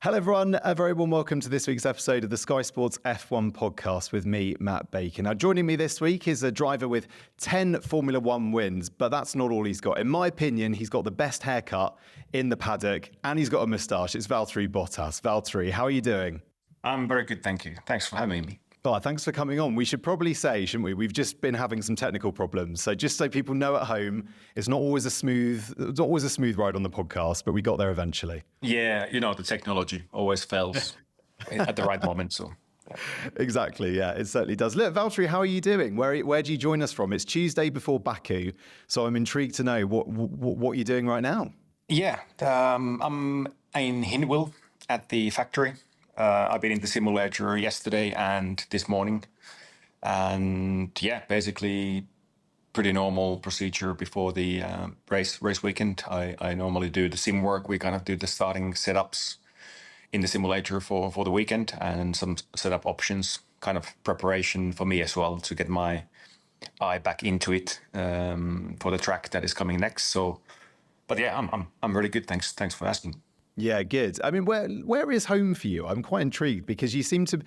Hello everyone, a very warm welcome to this week's episode of the Sky Sports F1 podcast with me, Matt Bacon. Now joining me this week is a driver with 10 Formula One wins, but that's not all he's got. In my opinion, he's got the best haircut in the paddock and he's got a moustache. It's Valtteri Bottas. Valtteri, how are you doing? I'm very good, thank you. Thanks for having me. Oh, thanks for coming on. We should probably say, shouldn't we? We've just been having some technical problems. So just so people know at home, it's not always a smooth ride on the podcast, but we got there eventually. Yeah, the technology always fails at the right moment. So Exactly, yeah, it certainly does. Look, Valtteri, how are you doing? Where do you join us from? It's Tuesday before Baku, so I'm intrigued to know what you're doing right now. Yeah, I'm in Hinwil at the factory. I've been in the simulator yesterday and this morning. And yeah, basically pretty normal procedure before the race weekend. I normally do the sim work. We kind of do the starting setups in the simulator for the weekend and some setup options, kind of preparation for me as well to get my eye back into it for the track that is coming next. So, but yeah, I'm really good. Thanks for asking. Yeah, good. I mean, where is home for you? I'm quite intrigued because you seem to,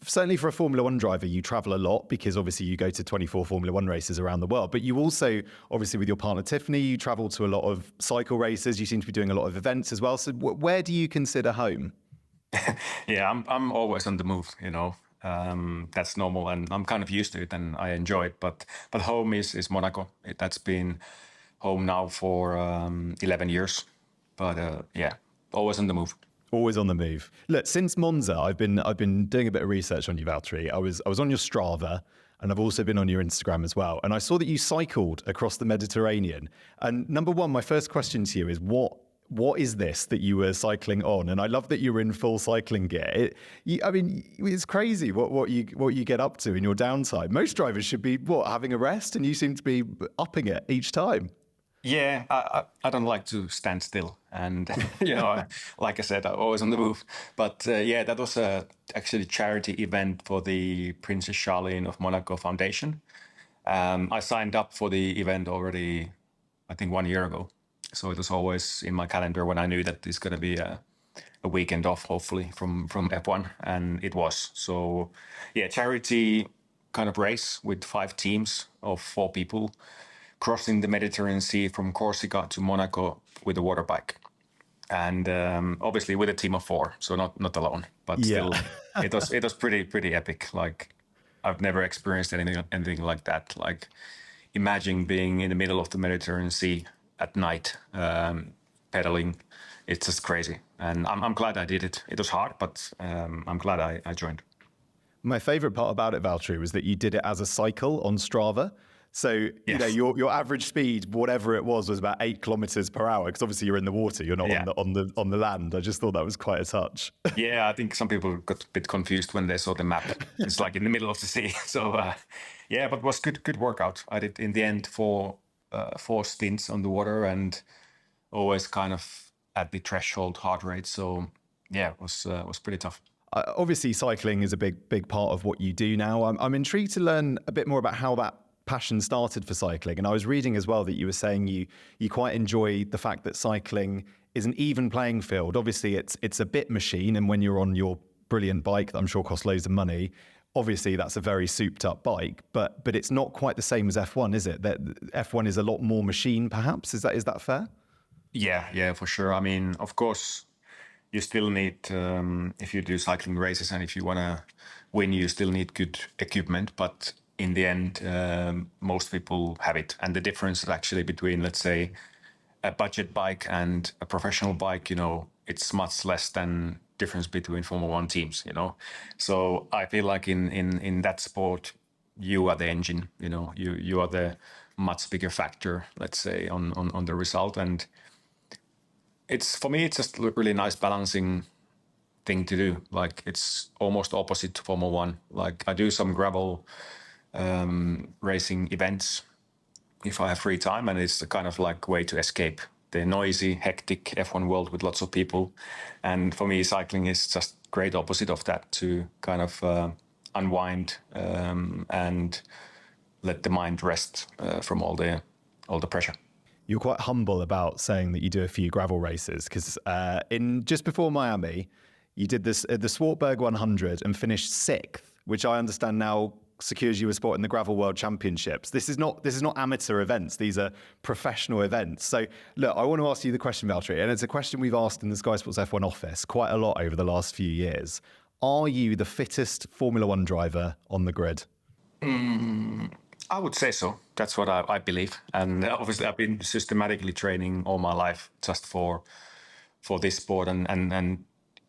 certainly for a Formula One driver, you travel a lot because obviously you go to 24 Formula One races around the world. But you also, obviously with your partner Tiffany, you travel to a lot of cycle races. You seem to be doing a lot of events as well. So where do you consider home? Yeah, I'm always on the move, That's normal and I'm kind of used to it and I enjoy it. But home is Monaco. That's been home now for 11 years. But yeah. Always on the move. Always on the move. Look, since Monza, I've been doing a bit of research on you, Valtteri. I was on your Strava, and I've also been on your Instagram as well. And I saw that you cycled across the Mediterranean. And number one, my first question to you is what is this that you were cycling on? And I love that you were in full cycling gear. It's crazy what you get up to in your downtime. Most drivers should be having a rest, and you seem to be upping it each time. Yeah, I don't like to stand still. And, like I said, I'm always on the move. But yeah, that was actually a charity event for the Princess Charlene of Monaco Foundation. I signed up for the event already, I think 1 year ago. So it was always in my calendar when I knew that it's going to be a weekend off, hopefully, from F1. And it was. So yeah, charity kind of race with 5 teams of 4 people, crossing the Mediterranean Sea from Corsica to Monaco with a water bike. And obviously with a team of 4, so not alone, but still, it was pretty epic. Like I've never experienced anything like that. Like imagine being in the middle of the Mediterranean Sea at night, pedaling. It's just crazy. And I'm glad I did it. It was hard, but I'm glad I joined. My favorite part about it, Valtteri, was that you did it as a cycle on Strava. So, yes. Your average speed, whatever it was about 8 kilometers per hour, because obviously you're in the water, you're not on the land. I just thought that was quite a touch. Yeah, I think some people got a bit confused when they saw the map. It's like in the middle of the sea. So, yeah, but it was good workout. I did in the end 4 stints on the water and always kind of at the threshold heart rate. So, yeah, it was pretty tough. Obviously, cycling is a big part of what you do now. I'm intrigued to learn a bit more about how that passion started for cycling. And I was reading as well that you were saying you quite enjoy the fact that cycling is an even playing field. Obviously, it's a bit machine. And when you're on your brilliant bike that I'm sure costs loads of money, obviously that's a very souped up bike. But it's not quite the same as F1, is it? That F1 is a lot more machine, perhaps? Is that fair? Yeah, for sure. I mean, of course, you still need, if you do cycling races and if you want to win, you still need good equipment. But in the end, most people have it. And the difference actually between, let's say, a budget bike and a professional bike, it's much less than difference between Formula One teams, So I feel like in that sport, you are the engine, you are the much bigger factor, let's say, on the result. And for me, it's just a really nice balancing thing to do. Like it's almost opposite to Formula One. Like I do some gravel racing events if I have free time, and it's a kind of like way to escape the noisy, hectic F1 world with lots of people. And for me, cycling is just great opposite of that, to kind of unwind and let the mind rest from all the pressure. You're quite humble about saying that you do a few gravel races, because in just before Miami, You did this the Swartberg 100 and finished 6th, which I understand now secures you a spot in the Gravel World Championships. This is not amateur events. These are professional events. So look, I want to ask you the question, Valtteri, and it's a question we've asked in the Sky Sports F1 office quite a lot over the last few years. Are you the fittest Formula One driver on the grid? I would say so. That's what I believe. And obviously I've been systematically training all my life just for this sport. And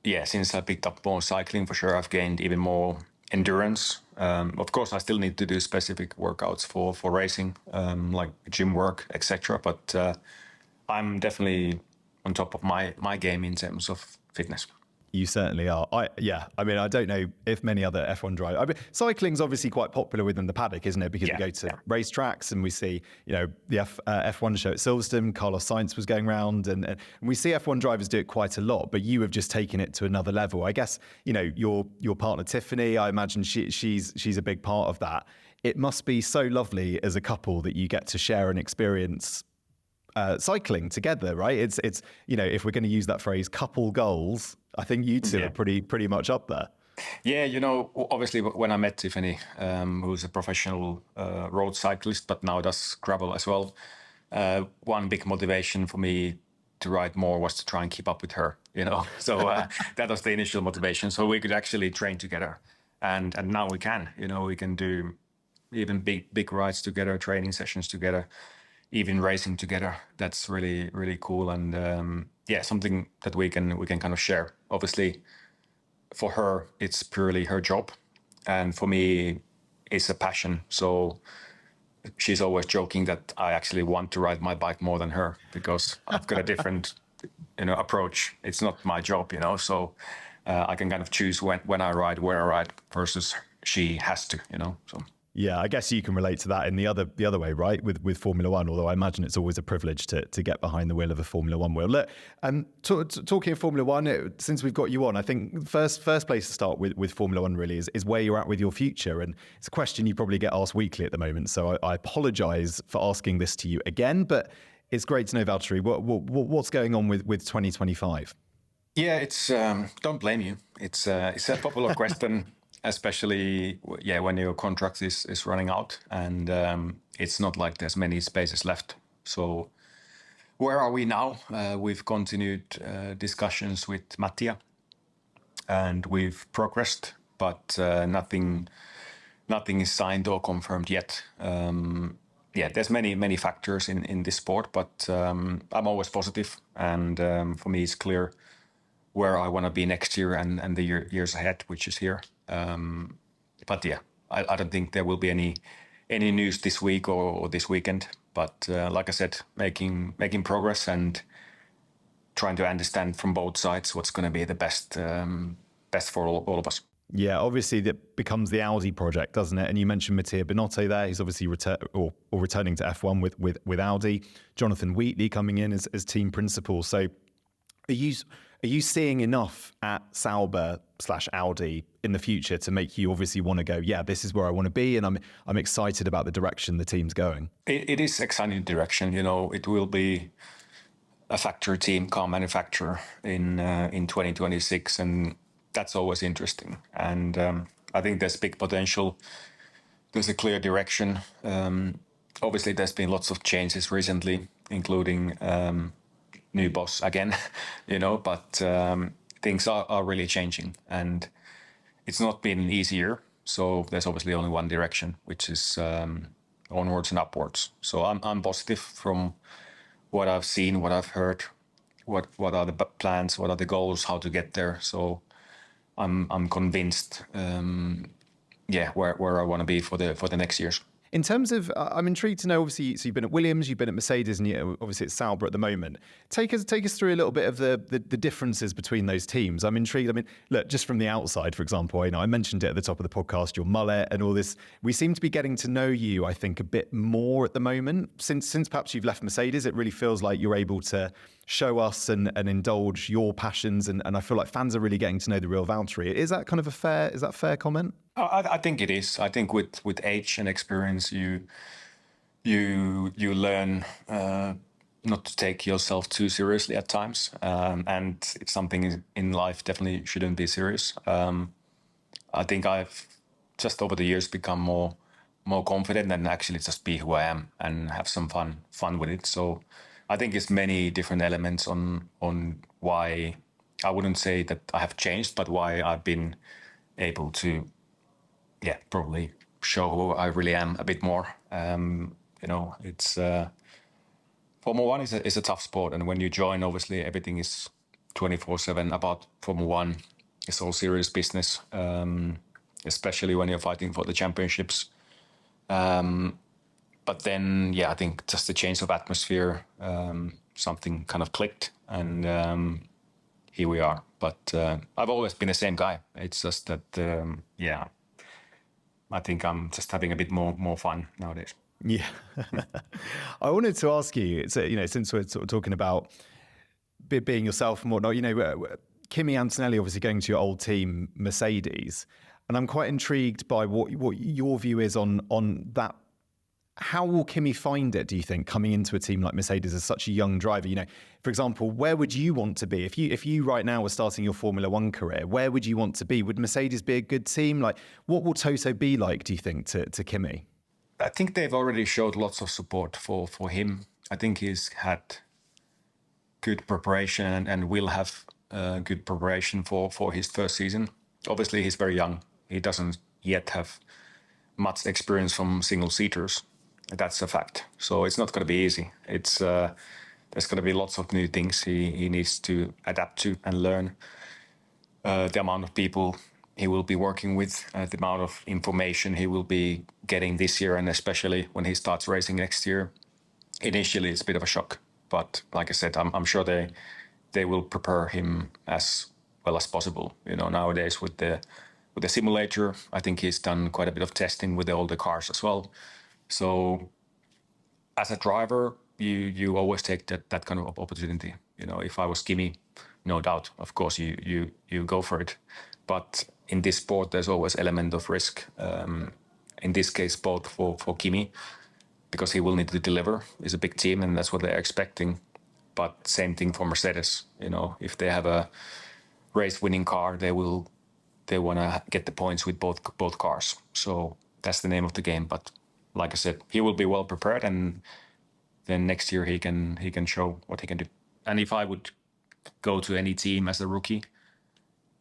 yeah, since I picked up more cycling, for sure, I've gained even more endurance. Of course, I still need to do specific workouts for racing, like gym work, etc. But I'm definitely on top of my game in terms of fitness. You certainly are. I don't know if many other F1 drivers. I mean, cycling's obviously quite popular within the paddock, isn't it? Because we go to racetracks and we see, the F1 show at Silverstone. Carlos Sainz was going around, and we see F1 drivers do it quite a lot. But you have just taken it to another level. I guess your partner Tiffany. I imagine she's a big part of that. It must be so lovely as a couple that you get to share an experience. Cycling together, right? It's if we're going to use that phrase, couple goals, I think you two are pretty much up there. Yeah, obviously when I met Tiffany, who's a professional road cyclist, but now does gravel as well, one big motivation for me to ride more was to try and keep up with her, So that was the initial motivation. So we could actually train together, and now we can, we can do even big rides together, training sessions together, even racing together. That's really, really cool. And something that we can kind of share. Obviously, for her, it's purely her job. And for me, it's a passion. So she's always joking that I actually want to ride my bike more than her because I've got a different, approach. It's not my job, So I can kind of choose when I ride, where I ride versus she has to, so. Yeah, I guess you can relate to that in the other way, right? With Formula One, although I imagine it's always a privilege to get behind the wheel of a Formula One wheel. Look, talking of Formula One, since we've got you on, I think first place to start with Formula One really is where you're at with your future. And it's a question you probably get asked weekly at the moment. So I apologise for asking this to you again, but it's great to know, Valtteri, what's going on with 2025? Yeah, it's don't blame you. It's a popular question. Especially, when your contract is running out, and it's not like there's many spaces left. So where are we now? We've continued discussions with Mattia, and we've progressed, but nothing is signed or confirmed yet. There's many factors in this sport, but I'm always positive, and for me it's clear where I want to be next year and the years ahead, which is here. But I don't think there will be any news this week or this weekend. But like I said, making progress and trying to understand from both sides what's going to be the best for all of us. Yeah, obviously that becomes the Audi project, doesn't it? And you mentioned Mattia Binotto there. He's obviously returning to F1 with Audi. Jonathan Wheatley coming in as team principal. So are you seeing enough at Sauber/Audi in the future to make you obviously want to go, this is where I want to be, and I'm excited about the direction the team's going? It is exciting direction. It will be a factory team, car manufacturer in 2026, and that's always interesting. And I think there's big potential. There's a clear direction. Obviously, there's been lots of changes recently, including new boss again, but things are really changing, and it's not been easier. So there's obviously only one direction, which is onwards and upwards. So I'm positive from what I've seen, what I've heard, what are the plans, what are the goals, how to get there. So I'm convinced, where I want to be for the next years. In terms of, I'm intrigued to know, obviously, so you've been at Williams, you've been at Mercedes, and obviously it's Sauber at the moment. Take us through a little bit of the differences between those teams. I'm intrigued. I mean, look, just from the outside, for example, I mentioned it at the top of the podcast, your mullet and all this. We seem to be getting to know you, I think, a bit more at the moment. Since perhaps you've left Mercedes, it really feels like you're able to show us and indulge your passions, and I feel like fans are really getting to know the real Valtteri. Is that kind of a fair comment? I think it is. I think with age and experience, you learn not to take yourself too seriously at times. And if something in life definitely shouldn't be serious. I think I've just over the years become more confident and actually just be who I am and have some fun with it. So I think it's many different elements on why I wouldn't say that I have changed, but why I've been able to, probably show who I really am a bit more. It's Formula One is a tough sport, and when you join, obviously everything is 24/7 about Formula One. It's all serious business, especially when you're fighting for the championships. But then, I think just the change of atmosphere, something kind of clicked, and here we are. But I've always been the same guy. It's just that, I think I'm just having a bit more fun nowadays. Yeah. I wanted to ask you, so, since we're sort of talking about being yourself and whatnot, Kimi Antonelli obviously going to your old team, Mercedes, and I'm quite intrigued by what your view is on that. How will Kimi find it, do you think, coming into a team like Mercedes as such a young driver? For example, where would you want to be? If you right now were starting your Formula One career, where would you want to be? Would Mercedes be a good team? Like, what will Toto be like, do you think, to Kimi? I think they've already showed lots of support for him. I think he's had good preparation and will have good preparation for his first season. Obviously, he's very young. He doesn't yet have much experience from single-seaters. That's a fact. So it's not going to be easy. It's there's going to be lots of new things he needs to adapt to and learn. The amount of people he will be working with, the amount of information he will be getting this year, and especially when he starts racing next year. Initially, it's a bit of a shock, but like I said, I'm sure they will prepare him as well as possible. Nowadays with the simulator, I think he's done quite a bit of testing with all the cars as well. So as a driver, you always take that kind of opportunity. If I was Kimi, no doubt, of course, you go for it. But in this sport, there's always element of risk. In this case, both for Kimi, because he will need to deliver. It's a big team, and that's what they're expecting. But same thing for Mercedes. If they have a race-winning car, they want to get the points with both cars. So that's the name of the game. But like I said, he will be well prepared, and then next year he can show what he can do. And if I would go to any team as a rookie,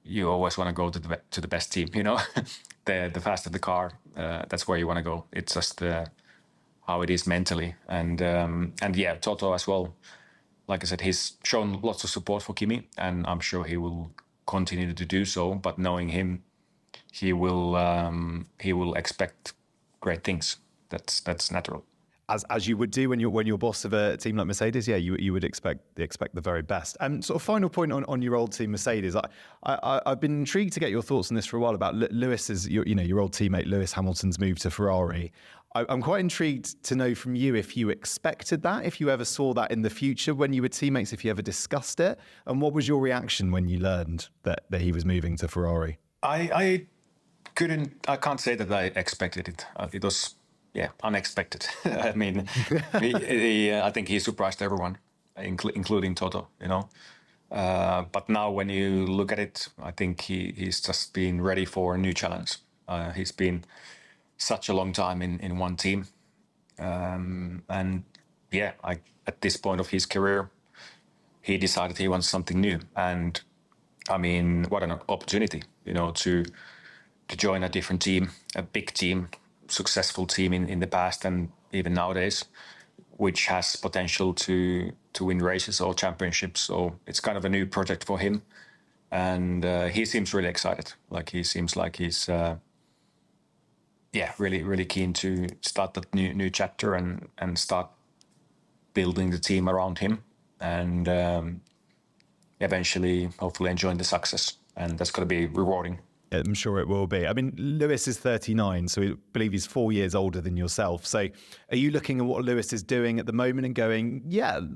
you always want to go to the best team. The faster the car, that's where you want to go. It's just how it is mentally, and Toto as well. Like I said, he's shown lots of support for Kimi, and I'm sure he will continue to do so. But knowing him, he will expect great things. That's natural. As you would do when you're boss of a team like Mercedes, you would expect the very best. Sort of final point on your old team Mercedes. I've been intrigued to get your thoughts on this for a while about Lewis's, your old teammate Lewis Hamilton's move to Ferrari. I'm quite intrigued to know from you if you expected that, if you ever saw that in the future when you were teammates, if you ever discussed it, and what was your reaction when you learned that he was moving to Ferrari? I can't say that I expected it. It was unexpected. I mean, I think he surprised everyone, including Toto. But now when you look at it, I think he's just been ready for a new challenge. He's been such a long time in one team, at this point of his career, he decided he wants something new. And I mean, what an opportunity, to join a different team, a big team, successful team in the past and even nowadays, which has potential to win races or championships. So it's kind of a new project for him, and he seems really excited. Like he seems like he's really keen to start that new chapter and start building the team around him, and eventually hopefully enjoying the success, and that's going to be rewarding. I'm sure it will be. I mean, Lewis is 39, so I believe he's 4 years older than yourself. So are you looking at what Lewis is doing at the moment and going,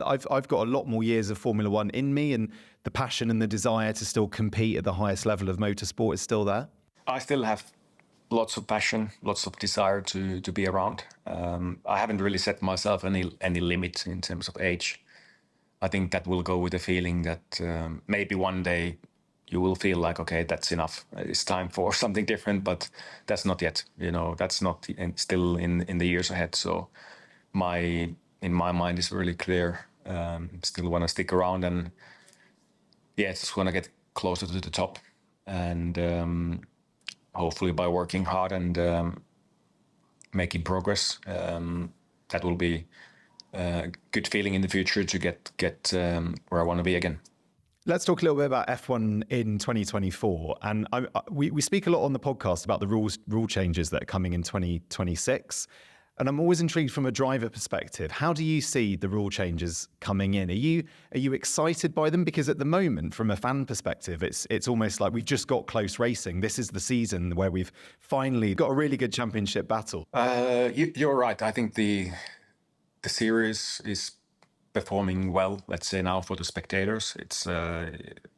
I've got a lot more years of Formula One in me, and the passion and the desire to still compete at the highest level of motorsport is still there? I still have lots of passion, lots of desire to be around. I haven't really set myself any limit in terms of age. I think that will go with the feeling that maybe one day you will feel like, okay, that's enough. It's time for something different, but that's not yet. That's not still in the years ahead. So in my mind is really clear. Still want to stick around and just want to get closer to the top, and hopefully by working hard and making progress, that will be a good feeling in the future to get where I want to be again. Let's talk a little bit about F1 in 2024. And we speak a lot on the podcast about the rule changes that are coming in 2026. And I'm always intrigued from a driver perspective. How do you see the rule changes coming in? Are you excited by them? Because at the moment, from a fan perspective, it's almost like we've just got close racing. This is the season where we've finally got a really good championship battle. You're right. I think the series is performing well, let's say now for the spectators. It's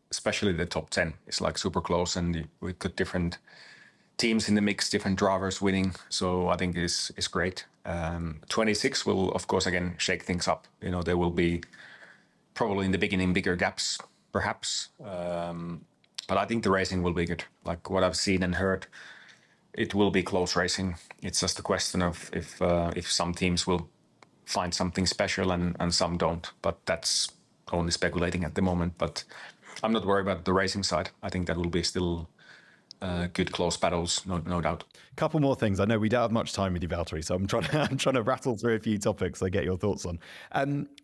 especially the top 10. It's like super close, and we got different teams in the mix, different drivers winning. So I think it's great. 26 will, of course, again, shake things up. There will be probably in the beginning bigger gaps, perhaps. But I think the racing will be good. Like what I've seen and heard, it will be close racing. It's just a question of if some teams will find something special and some don't. But that's only speculating at the moment. But I'm not worried about the racing side. I think that will be still good close battles, no doubt. Couple more things. I know we don't have much time with you, Valtteri, so I'm trying to rattle through a few topics. I get your thoughts on.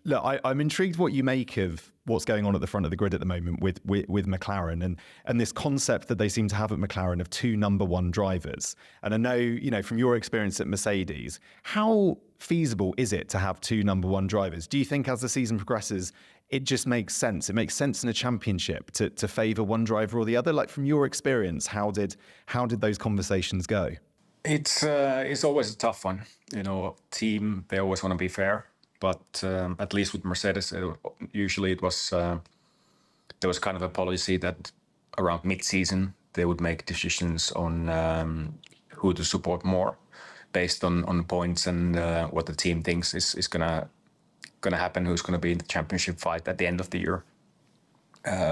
Look, I'm intrigued what you make of what's going on at the front of the grid at the moment with McLaren and this concept that they seem to have at McLaren of two number one drivers. And I know, from your experience at Mercedes, how feasible is it to have two number one drivers? Do you think as the season progresses, it just makes sense? It makes sense in a championship to favour one driver or the other? Like from your experience, how did those conversations go? It's always a tough one. Team, they always want to be fair. But at least with Mercedes, usually it was there was kind of a policy that around mid-season they would make decisions on who to support more based on points and what the team thinks is gonna happen, who's gonna be in the championship fight at the end of the year.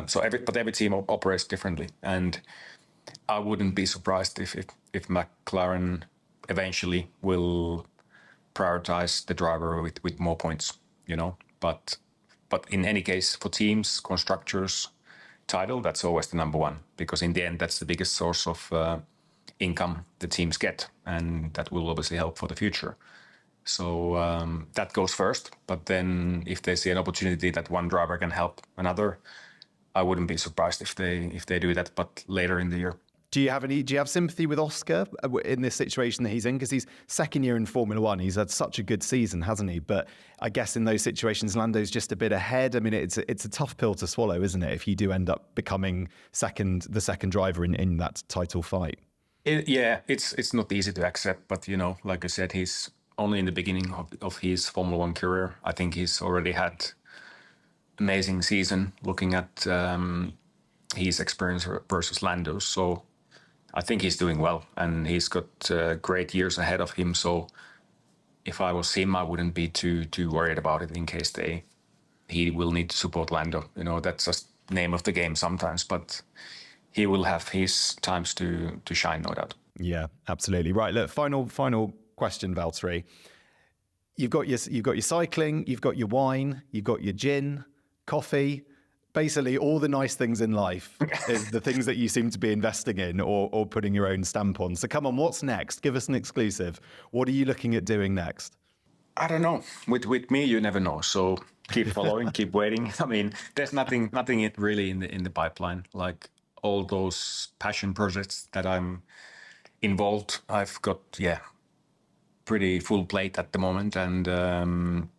So every team operates differently, and I wouldn't be surprised if McLaren eventually will prioritize the driver with more points, But in any case, for teams, constructors, title, that's always the number one, because in the end, that's the biggest source of income the teams get, and that will obviously help for the future. So that goes first. But then if they see an opportunity that one driver can help another, I wouldn't be surprised if they do that, but later in the year. Do you have sympathy with Oscar in this situation that he's in? Because he's second year in Formula One. He's had such a good season, hasn't he? But I guess in those situations, Lando's just a bit ahead. I mean, it's a tough pill to swallow, isn't it? If you do end up becoming the second driver in that title fight. It's not easy to accept. But, like I said, he's only in the beginning of his Formula One career. I think he's already had amazing season looking at his experience versus Lando's. So I think he's doing well, and he's got great years ahead of him. So if I was him, I wouldn't be too worried about it in case he will need to support Lando. That's just name of the game sometimes, but he will have his times to shine, no doubt. Yeah, absolutely. Right. Look, final question, Valtteri. You've got your cycling, you've got your wine, you've got your gin, coffee. Basically, all the nice things in life is the things that you seem to be investing in or putting your own stamp on. So come on, what's next? Give us an exclusive. What are you looking at doing next? I don't know. With me, you never know. So keep following, keep waiting. I mean, there's nothing really in the pipeline. Like all those passion projects that I'm involved, I've got pretty full plate at the moment, and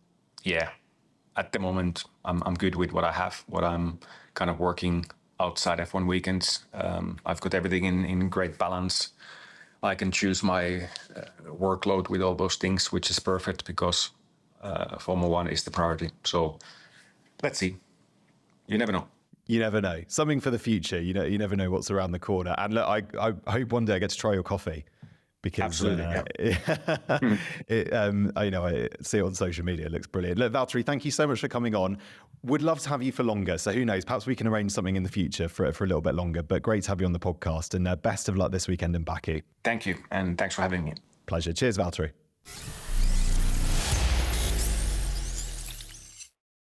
at the moment, I'm good with what I have, what I'm kind of working outside F1 weekends. I've got everything in great balance. I can choose my workload with all those things, which is perfect because Formula One is the priority. So let's see. You never know. You never know. Something for the future. You never know what's around the corner. And look, I hope one day I get to try your coffee. because Absolutely, I see it on social media. It looks brilliant. Look, Valtteri, thank you so much for coming on. Would love to have you for longer. So who knows? Perhaps we can arrange something in the future for a little bit longer. But great to have you on the podcast, and best of luck this weekend in Baku. Thank you, and thanks for having me. Pleasure. Cheers, Valtteri.